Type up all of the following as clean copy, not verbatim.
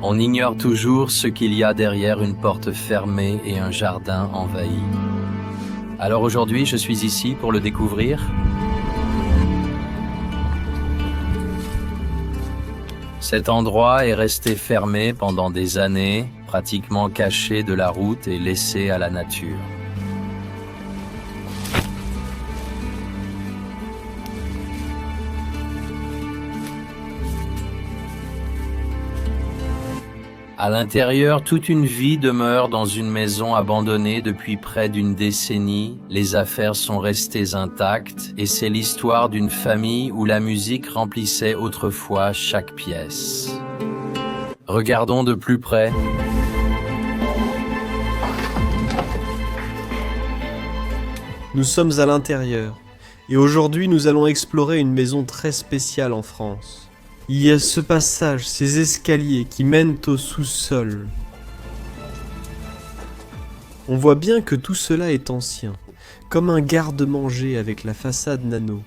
On ignore toujours ce qu'il y a derrière une porte fermée et un jardin envahi. Alors aujourd'hui, je suis ici pour le découvrir. Cet endroit est resté fermé pendant des années, pratiquement caché de la route et laissé à la nature. À l'intérieur, toute une vie demeure dans une maison abandonnée depuis près d'une décennie. Les affaires sont restées intactes et c'est l'histoire d'une famille où la musique remplissait autrefois chaque pièce. Regardons de plus près. Nous sommes à l'intérieur et aujourd'hui nous allons explorer une maison très spéciale en France. Il y a ce passage, ces escaliers qui mènent au sous-sol. On voit bien que tout cela est ancien, comme un garde-manger avec la façade nano.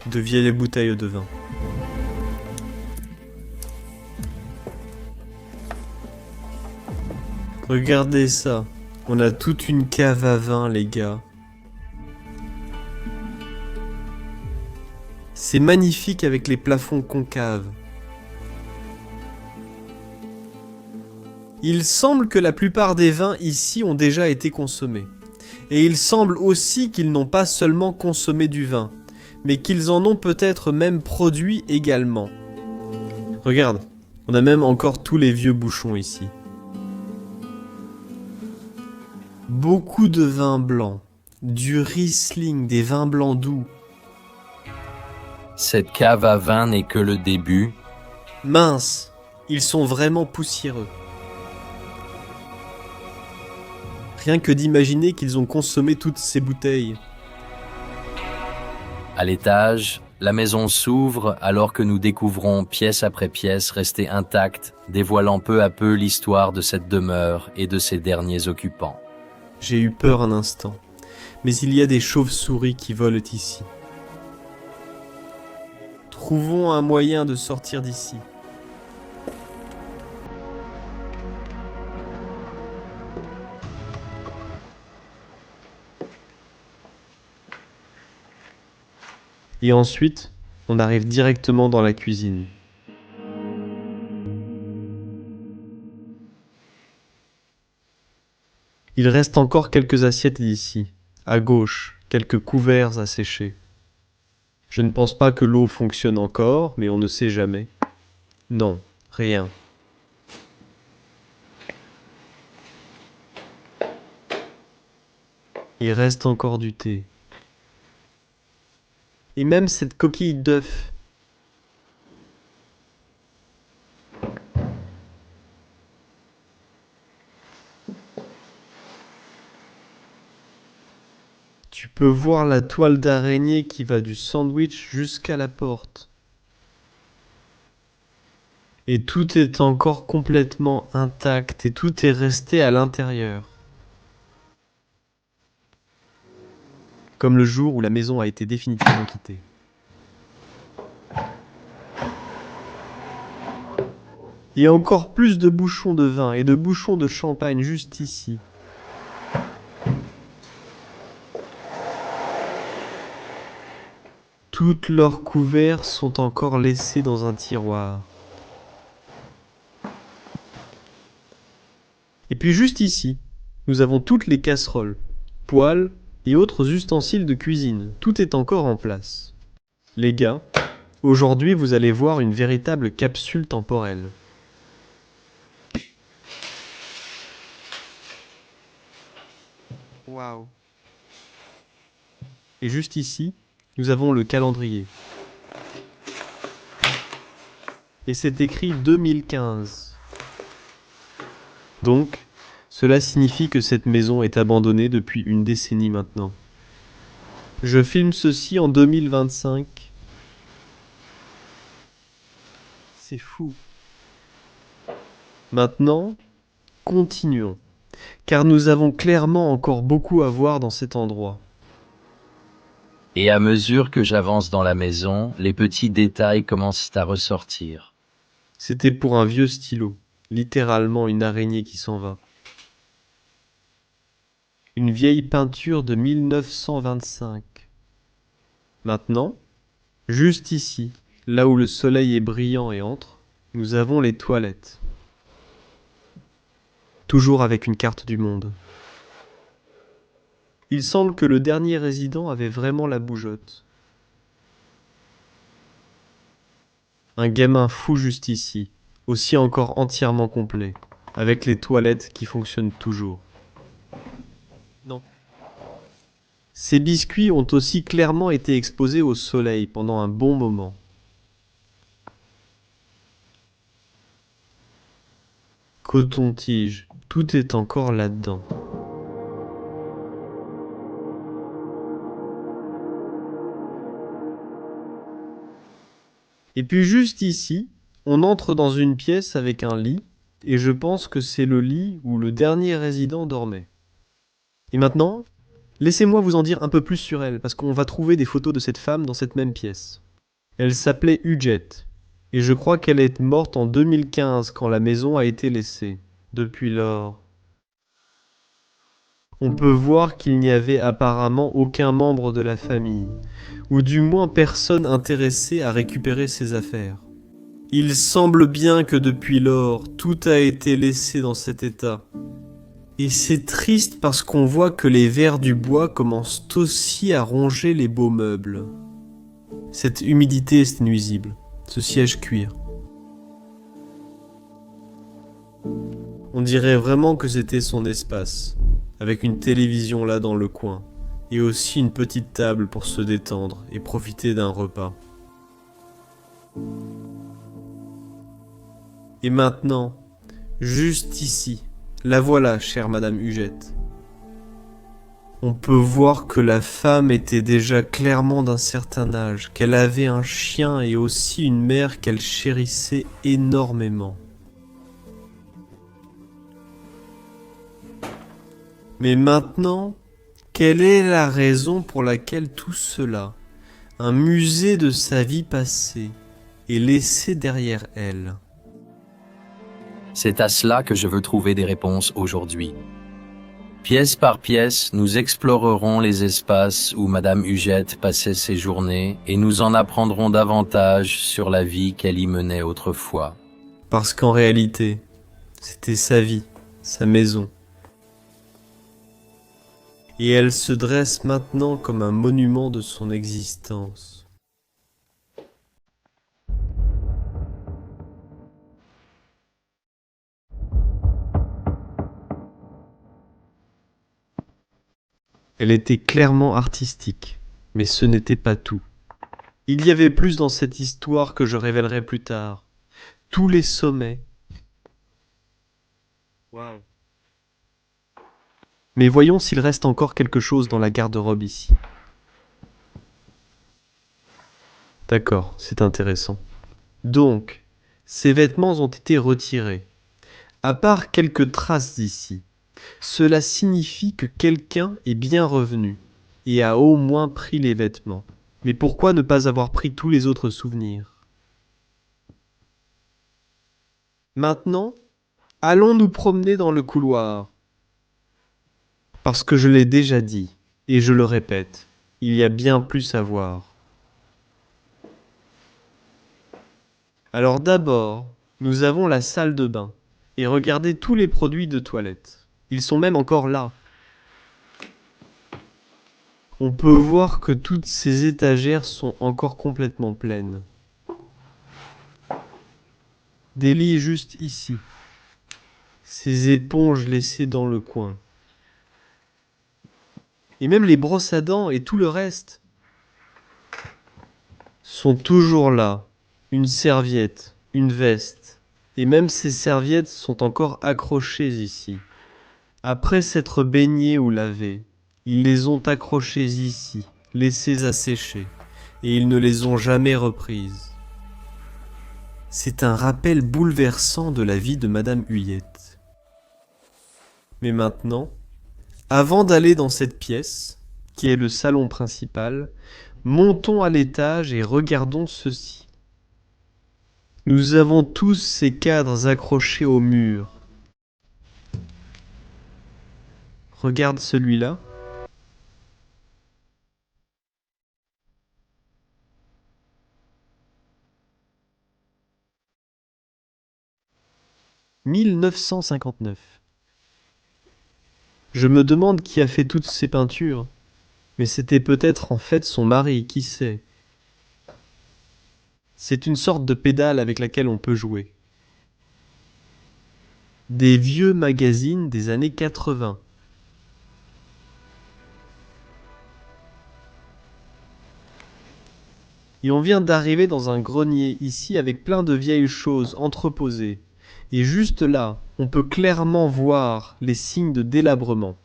De vieilles bouteilles de vin. Regardez ça, on a toute une cave à vin les gars. C'est magnifique avec les plafonds concaves. Il semble que la plupart des vins ici ont déjà été consommés. Et il semble aussi qu'ils n'ont pas seulement consommé du vin, mais qu'ils en ont peut-être même produit également. Regarde, on a même encore tous les vieux bouchons ici. Beaucoup de vins blancs, du Riesling, des vins blancs doux. Cette cave à vin n'est que le début. Mince, ils sont vraiment poussiéreux. Rien que d'imaginer qu'ils ont consommé toutes ces bouteilles. À l'étage, la maison s'ouvre alors que nous découvrons pièce après pièce restée intacte, dévoilant peu à peu l'histoire de cette demeure et de ses derniers occupants. J'ai eu peur un instant, mais il y a des chauves-souris qui volent ici. Trouvons un moyen de sortir d'ici. Et ensuite, on arrive directement dans la cuisine. Il reste encore quelques assiettes ici. À gauche, quelques couverts à sécher. Je ne pense pas que l'eau fonctionne encore, mais on ne sait jamais. Non, rien. Il reste encore du thé. Et même cette coquille d'œuf. Tu peux voir la toile d'araignée qui va du sandwich jusqu'à la porte. Et tout est encore complètement intact et tout est resté à l'intérieur. Comme le jour où la maison a été définitivement quittée. Il y a encore plus de bouchons de vin et de bouchons de champagne juste ici. Toutes leurs couverts sont encore laissés dans un tiroir. Et puis juste ici, nous avons toutes les casseroles, poêles et autres ustensiles de cuisine. Tout est encore en place. Les gars, aujourd'hui vous allez voir une véritable capsule temporelle. Waouh. Et juste ici, nous avons le calendrier. Et c'est écrit 2015. Donc, cela signifie que cette maison est abandonnée depuis une décennie maintenant. Je filme ceci en 2025. C'est fou. Maintenant, continuons. Car nous avons clairement encore beaucoup à voir dans cet endroit. Et à mesure que j'avance dans la maison, les petits détails commencent à ressortir. C'était pour un vieux stylo, littéralement une araignée qui s'en va. Une vieille peinture de 1925. Maintenant, juste ici, là où le soleil est brillant et entre, nous avons les toilettes. Toujours avec une carte du monde. Il semble que le dernier résident avait vraiment la bougeotte. Un gamin fou juste ici, aussi encore entièrement complet, avec les toilettes qui fonctionnent toujours. Non. Ces biscuits ont aussi clairement été exposés au soleil pendant un bon moment. Coton-tige, tout est encore là-dedans. Et puis juste ici, on entre dans une pièce avec un lit, et je pense que c'est le lit où le dernier résident dormait. Et maintenant, laissez-moi vous en dire un peu plus sur elle, parce qu'on va trouver des photos de cette femme dans cette même pièce. Elle s'appelait Huguette, et je crois qu'elle est morte en 2015 quand la maison a été laissée. Depuis lors, on peut voir qu'il n'y avait apparemment aucun membre de la famille, ou du moins personne intéressé à récupérer ses affaires. Il semble bien que depuis lors, tout a été laissé dans cet état. Et c'est triste parce qu'on voit que les vers du bois commencent aussi à ronger les beaux meubles. Cette humidité est nuisible, ce siège cuir. On dirait vraiment que c'était son espace, avec une télévision là dans le coin, et aussi une petite table pour se détendre et profiter d'un repas. Et maintenant, juste ici, la voilà, chère Madame Huguette. On peut voir que la femme était déjà clairement d'un certain âge, qu'elle avait un chien et aussi une mère qu'elle chérissait énormément. Mais maintenant, quelle est la raison pour laquelle tout cela, un musée de sa vie passée, est laissé derrière elle ? C'est à cela que je veux trouver des réponses aujourd'hui. Pièce par pièce, nous explorerons les espaces où Madame Huguette passait ses journées et nous en apprendrons davantage sur la vie qu'elle y menait autrefois. Parce qu'en réalité, c'était sa vie, sa maison. Et elle se dresse maintenant comme un monument de son existence. Elle était clairement artistique, mais ce n'était pas tout. Il y avait plus dans cette histoire que je révélerai plus tard. Tous les sommets. Waouh. Mais voyons s'il reste encore quelque chose dans la garde-robe ici. D'accord, c'est intéressant. Donc, ces vêtements ont été retirés. À part quelques traces ici, cela signifie que quelqu'un est bien revenu et a au moins pris les vêtements. Mais pourquoi ne pas avoir pris tous les autres souvenirs ? Maintenant, allons nous promener dans le couloir. Parce que je l'ai déjà dit, et je le répète, il y a bien plus à voir. Alors d'abord, nous avons la salle de bain. Et regardez tous les produits de toilette. Ils sont même encore là. On peut voir que toutes ces étagères sont encore complètement pleines. Des lits juste ici. Ces éponges laissées dans le coin. Et même les brosses à dents et tout le reste sont toujours là. Une serviette, une veste. Et même ces serviettes sont encore accrochées ici. Après s'être baignés ou lavés, ils les ont accrochées ici, laissées à sécher, et ils ne les ont jamais reprises. C'est un rappel bouleversant de la vie de Madame Huguette. Mais maintenant, avant d'aller dans cette pièce, qui est le salon principal, Montons à l'étage et regardons ceci. Nous avons tous ces cadres accrochés au mur. Regarde celui-là. « 1959. Je me demande qui a fait toutes ces peintures. Mais c'était peut-être en fait son mari, qui sait. C'est une sorte de pédale avec laquelle on peut jouer. Des vieux magazines des années 80. Et on vient d'arriver dans un grenier ici avec plein de vieilles choses entreposées. Et juste là, on peut clairement voir les signes de délabrement.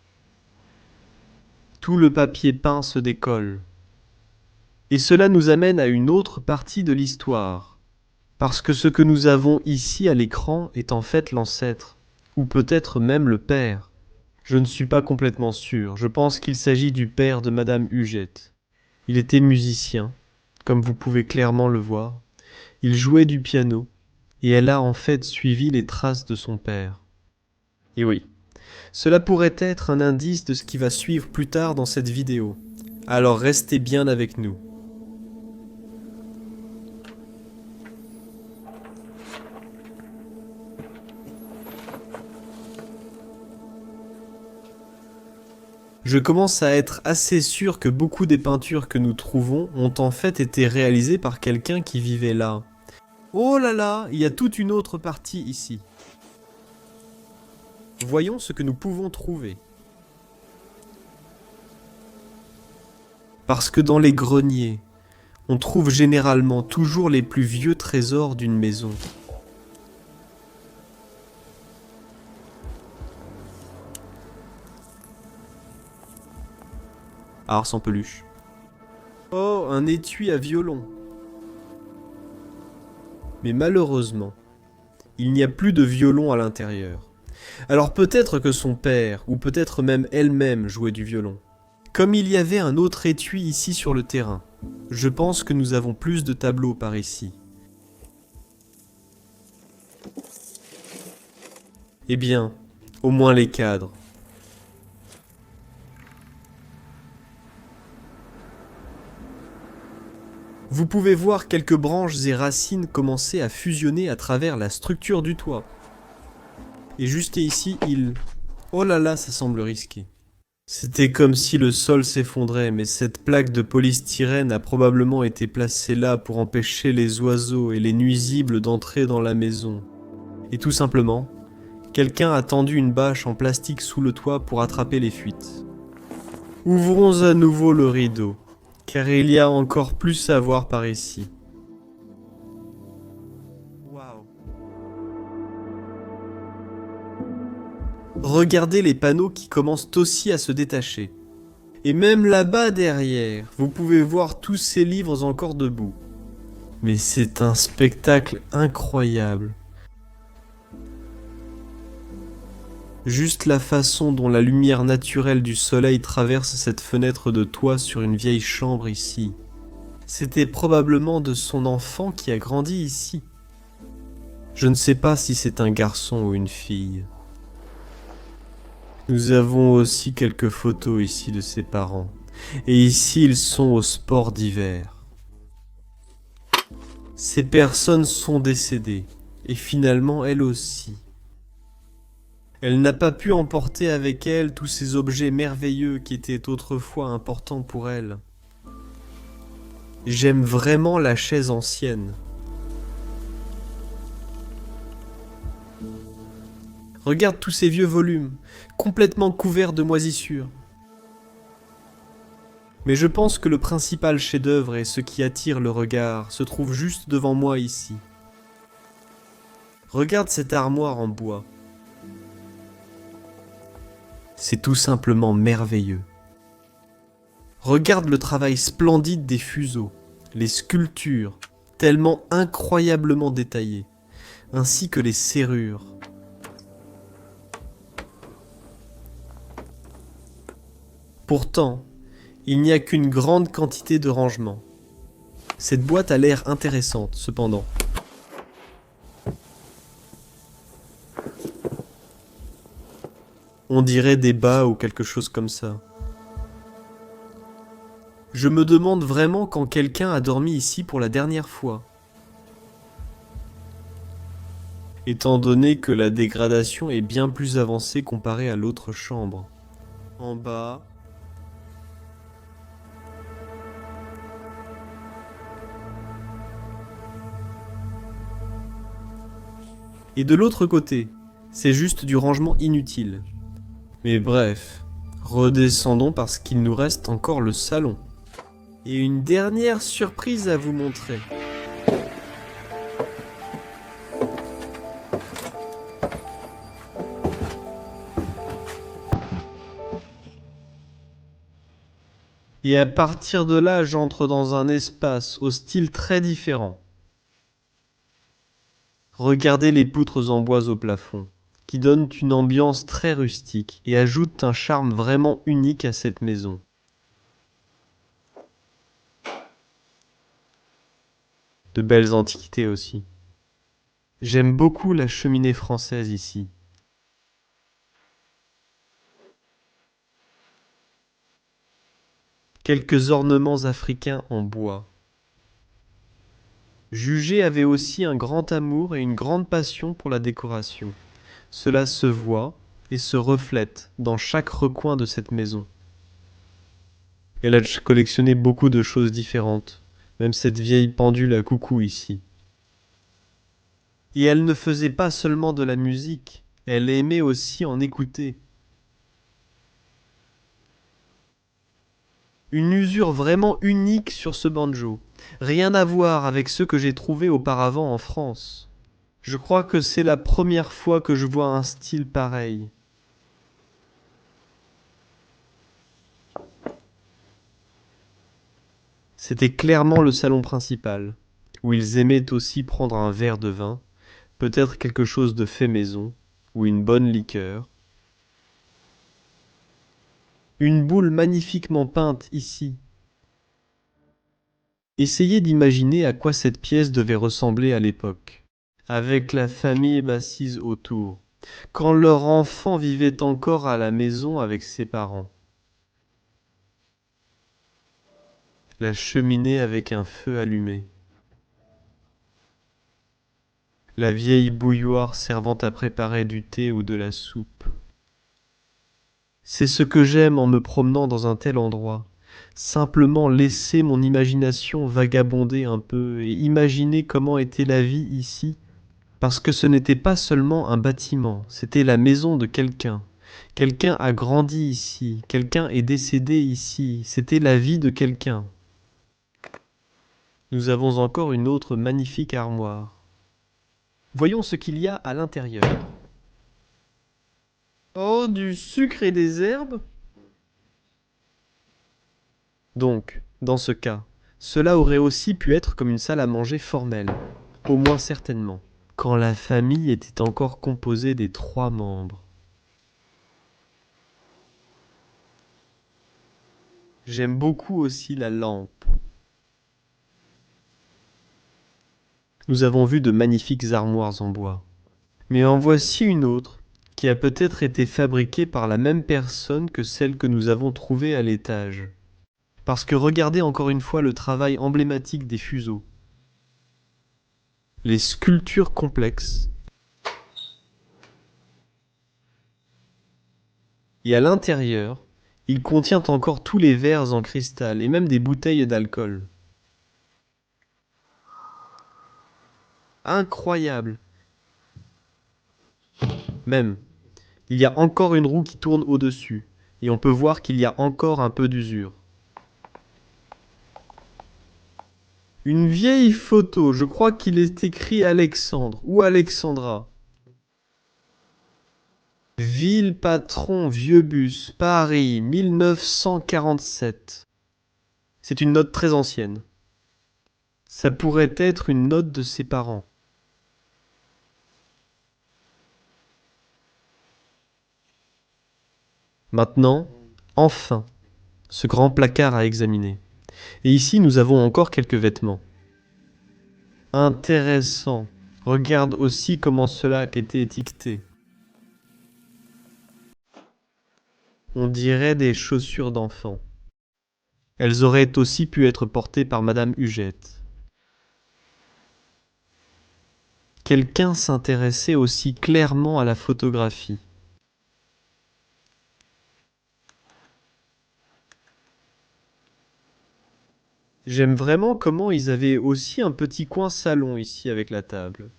Tout le papier peint se décolle. Et cela nous amène à une autre partie de l'histoire. Parce que ce que nous avons ici à l'écran est en fait l'ancêtre, ou peut-être même le père. Je ne suis pas complètement sûr, je pense qu'il s'agit du père de Madame Huguette. Il était musicien, comme vous pouvez clairement le voir. Il jouait du piano, et elle a en fait suivi les traces de son père. Et oui, cela pourrait être un indice de ce qui va suivre plus tard dans cette vidéo. Alors restez bien avec nous. Je commence à être assez sûr que beaucoup des peintures que nous trouvons ont en fait été réalisées par quelqu'un qui vivait là. Oh là là, il y a toute une autre partie ici. Voyons ce que nous pouvons trouver. Parce que dans les greniers, on trouve généralement toujours les plus vieux trésors d'une maison. Ars en peluche. Oh, un étui à violon. Mais malheureusement, il n'y a plus de violon à l'intérieur. Alors peut-être que son père, ou peut-être même elle-même, jouait du violon. Comme il y avait un autre étui ici sur le terrain, je pense que nous avons plus de tableaux par ici. Eh bien, au moins les cadres. Vous pouvez voir quelques branches et racines commencer à fusionner à travers la structure du toit. Et juste ici, oh là là, ça semble risqué. C'était comme si le sol s'effondrait, mais cette plaque de polystyrène a probablement été placée là pour empêcher les oiseaux et les nuisibles d'entrer dans la maison. Et tout simplement, quelqu'un a tendu une bâche en plastique sous le toit pour attraper les fuites. Ouvrons à nouveau le rideau, car il y a encore plus à voir par ici. Waouh. Regardez les panneaux qui commencent aussi à se détacher. Et même là-bas derrière, vous pouvez voir tous ces livres encore debout. Mais c'est un spectacle incroyable. Juste la façon dont la lumière naturelle du soleil traverse cette fenêtre de toit sur une vieille chambre ici. C'était probablement de son enfant qui a grandi ici. Je ne sais pas si c'est un garçon ou une fille. Nous avons aussi quelques photos ici de ses parents. Et ici, ils sont au sport d'hiver. Ces personnes sont décédées. Et finalement, elle aussi. Elle n'a pas pu emporter avec elle tous ces objets merveilleux qui étaient autrefois importants pour elle. J'aime vraiment la chaise ancienne. Regarde tous ces vieux volumes, complètement couverts de moisissures. Mais je pense que le principal chef-d'œuvre et ce qui attire le regard se trouve juste devant moi ici. Regarde cette armoire en bois. C'est tout simplement merveilleux. Regarde le travail splendide des fuseaux, les sculptures, tellement incroyablement détaillées, ainsi que les serrures. Pourtant, Il n'y a qu'une grande quantité de rangements. Cette boîte a l'air intéressante, cependant. On dirait des bas ou quelque chose comme ça. Je me demande vraiment quand quelqu'un a dormi ici pour la dernière fois. Étant donné que la dégradation est bien plus avancée comparée à l'autre chambre. En bas... Et de l'autre côté, c'est juste du rangement inutile. Mais bref, redescendons parce qu'il nous reste encore le salon. Et une dernière surprise à vous montrer. Et à partir de là, j'entre dans un espace au style très différent. Regardez les poutres en bois au plafond, qui donnent une ambiance très rustique et ajoutent un charme vraiment unique à cette maison. De belles antiquités aussi. J'aime beaucoup la cheminée française ici. Quelques ornements africains en bois. Jugé avait aussi un grand amour et une grande passion pour la décoration. Cela se voit et se reflète dans chaque recoin de cette maison. Elle a collectionné beaucoup de choses différentes, même cette vieille pendule à coucou ici. Et elle ne faisait pas seulement de la musique, elle aimait aussi en écouter. Une usure vraiment unique sur ce banjo. Rien à voir avec ceux que j'ai trouvés auparavant en France. Je crois que c'est la première fois que je vois un style pareil. C'était clairement le salon principal, où ils aimaient aussi prendre un verre de vin, peut-être quelque chose de fait maison, ou une bonne liqueur. Une boule magnifiquement peinte ici. Essayez d'imaginer à quoi cette pièce devait ressembler à l'époque, avec la famille assise autour, quand leur enfant vivait encore à la maison avec ses parents. La cheminée avec un feu allumé. La vieille bouilloire servant à préparer du thé ou de la soupe. C'est ce que j'aime en me promenant dans un tel endroit. Simplement laisser mon imagination vagabonder un peu et imaginer comment était la vie ici. Parce que ce n'était pas seulement un bâtiment, c'était la maison de quelqu'un. Quelqu'un a grandi ici, quelqu'un est décédé ici, c'était la vie de quelqu'un. Nous avons encore une autre magnifique armoire. Voyons ce qu'il y a à l'intérieur. Oh, du sucre et des herbes? Donc, dans ce cas, cela aurait aussi pu être comme une salle à manger formelle. Au moins certainement. Quand la famille était encore composée des 3 membres. J'aime beaucoup aussi la lampe. Nous avons vu de magnifiques armoires en bois. Mais en voici une autre, qui a peut-être été fabriquée par la même personne que celle que nous avons trouvée à l'étage. Parce que regardez encore une fois le travail emblématique des fuseaux. Les sculptures complexes. Et à l'intérieur, il contient encore tous les verres en cristal et même des bouteilles d'alcool. Incroyable! Même, il y a encore une roue qui tourne au-dessus, et on peut voir qu'il y a encore un peu d'usure. Une vieille photo, je crois qu'il est écrit Alexandre ou Alexandra. Ville patron vieux bus, Paris, 1947. C'est une note très ancienne. Ça pourrait être une note de ses parents. Maintenant, enfin, ce grand placard à examiner. Et ici, nous avons encore quelques vêtements. Intéressant. Regarde aussi comment cela a été étiqueté. On dirait des chaussures d'enfant. Elles auraient aussi pu être portées par Madame Huguette. Quelqu'un s'intéressait aussi clairement à la photographie. J'aime vraiment comment ils avaient aussi un petit coin salon ici avec la table.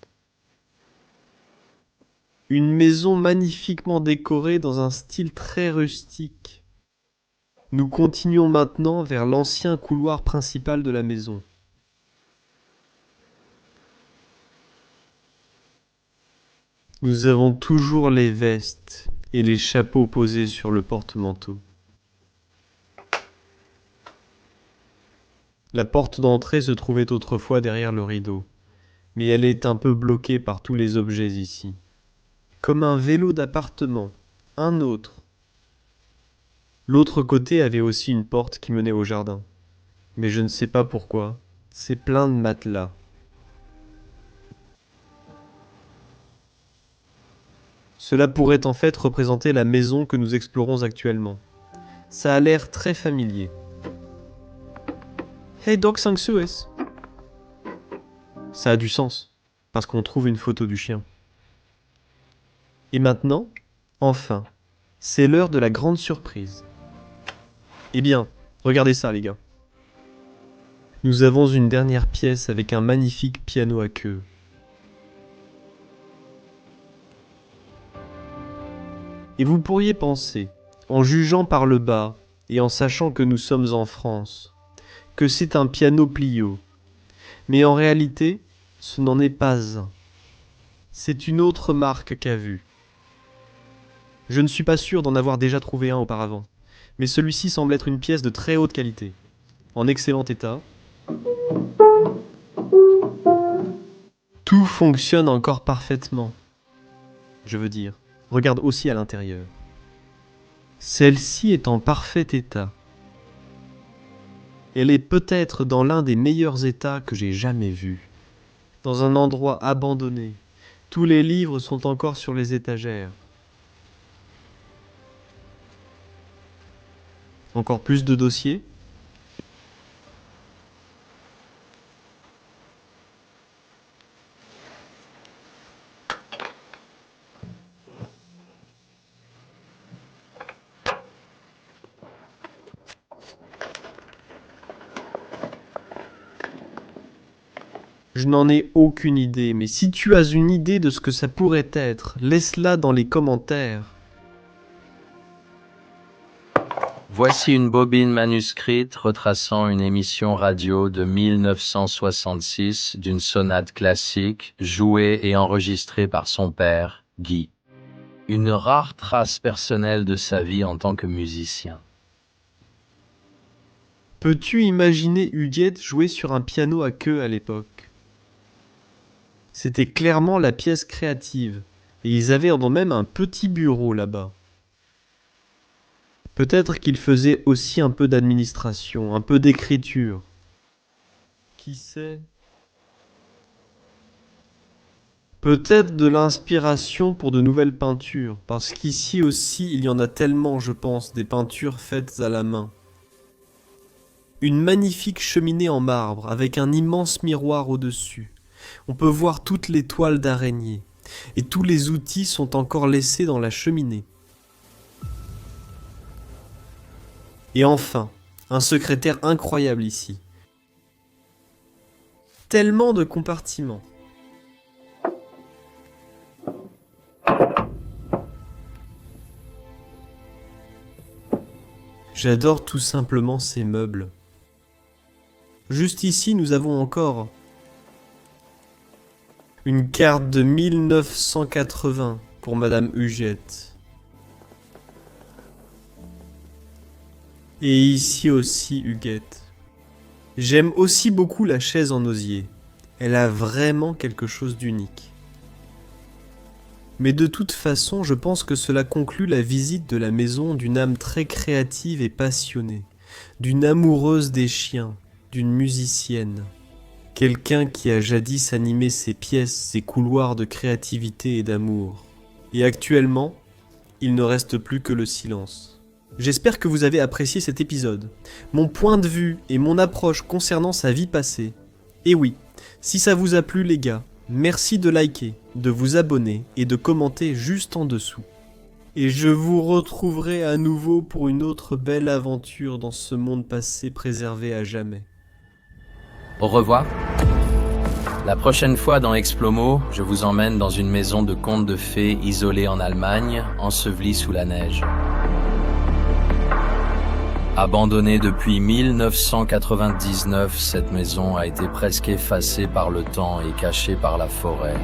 Une maison magnifiquement décorée dans un style très rustique. Nous continuons maintenant vers l'ancien couloir principal de la maison. Nous avons toujours les vestes et les chapeaux posés sur le porte-manteau. La porte d'entrée se trouvait autrefois derrière le rideau, mais elle est un peu bloquée par tous les objets ici. Comme un vélo d'appartement, un autre. L'autre côté avait aussi une porte qui menait au jardin, mais je ne sais pas pourquoi, c'est plein de matelas. Cela pourrait en fait représenter la maison que nous explorons actuellement. Ça a l'air très familier. Hey Doc 5 Suez. Ça a du sens, parce qu'on trouve une photo du chien. Et maintenant, enfin, c'est l'heure de la grande surprise. Eh bien, regardez ça les gars. Nous avons une dernière pièce avec un magnifique piano à queue. Et vous pourriez penser, en jugeant par le bas et en sachant que nous sommes en France, que c'est un piano Plio. Mais en réalité, ce n'en est pas un. C'est une autre marque qu'a vue. Je ne suis pas sûr d'en avoir déjà trouvé un auparavant, mais celui-ci semble être une pièce de très haute qualité, en excellent état. Tout fonctionne encore parfaitement. Je veux dire, regarde aussi à l'intérieur. Celle-ci est en parfait état. Elle est peut-être dans l'un des meilleurs états que j'ai jamais vus. Dans un endroit abandonné. Tous les livres sont encore sur les étagères. Encore plus de dossiers. Je n'en ai aucune idée, mais si tu as une idée de ce que ça pourrait être, laisse-la dans les commentaires. Voici une bobine manuscrite retraçant une émission radio de 1966 d'une sonate classique jouée et enregistrée par son père, Guy. Une rare trace personnelle de sa vie en tant que musicien. Peux-tu imaginer Huguette jouer sur un piano à queue à l'époque? C'était clairement la pièce créative, et ils avaient même un petit bureau là-bas. Peut-être qu'il faisait aussi un peu d'administration, un peu d'écriture. Qui sait? Peut-être de l'inspiration pour de nouvelles peintures, parce qu'ici aussi il y en a tellement, je pense, des peintures faites à la main. Une magnifique cheminée en marbre, avec un immense miroir au-dessus. On peut voir toutes les toiles d'araignée, et tous les outils sont encore laissés dans la cheminée. Et enfin, un secrétaire incroyable ici. Tellement de compartiments. J'adore tout simplement ces meubles. Juste ici, nous avons encore une carte de 1980 pour Madame Huguette. Et ici aussi Huguette. J'aime aussi beaucoup la chaise en osier. Elle a vraiment quelque chose d'unique. Mais de toute façon, je pense que cela conclut la visite de la maison d'une âme très créative et passionnée. d'une amoureuse des chiens, d'une musicienne. Quelqu'un qui a jadis animé ces pièces, ces couloirs de créativité et d'amour. Et actuellement, il ne reste plus que le silence. J'espère que vous avez apprécié cet épisode, mon point de vue et mon approche concernant sa vie passée. Et oui, si ça vous a plu les gars, merci de liker, de vous abonner et de commenter juste en dessous. Et je vous retrouverai à nouveau pour une autre belle aventure dans ce monde passé préservé à jamais. Au revoir. La prochaine fois dans Explomo, je vous emmène dans une maison de contes de fées isolée en Allemagne, ensevelie sous la neige. Abandonnée depuis 1999, cette maison a été presque effacée par le temps et cachée par la forêt.